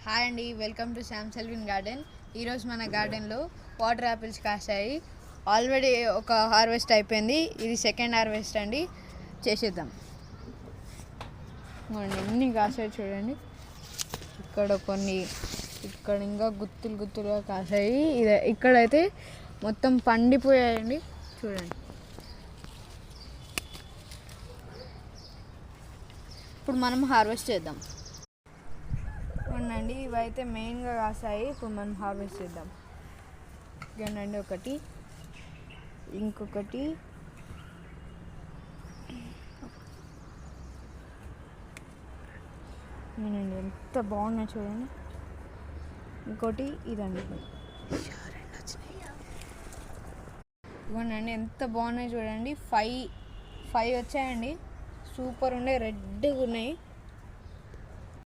Hi అండి, welcome to Sam Selvin garden. ఈరోజు మన గార్డెన్లో వాటర్ యాపిల్స్ కాసాయి. ఆల్రెడీ ఒక హార్వెస్ట్ అయిపోయింది, ఇది సెకండ్ హార్వెస్ట్ అండి. చేసేద్దాం. ఎన్ని కాసాయి చూడండి. ఇక్కడ కొన్ని, ఇక్కడ ఇంకా గుత్తులుగా కాసాయి. ఇక్కడైతే మొత్తం పండిపోయాయండి. చూడండి, ఇప్పుడు మనం హార్వెస్ట్ చేద్దాం. అవునండి, ఇవైతే మెయిన్గా కాసాయి. ఇప్పుడు మనం హార్వెస్ట్ చేద్దాం. ఇదేనండి ఒకటి, ఇంకొకటి, నేనండి ఎంత బాగున్నాయి చూడండి. ఇంకోటి ఇదండి, ఇవ్వండి ఎంత బాగున్నాయి చూడండి. ఫైవ్ వచ్చాయండి. సూపర్ ఉండే, రెడ్గా ఉన్నాయి.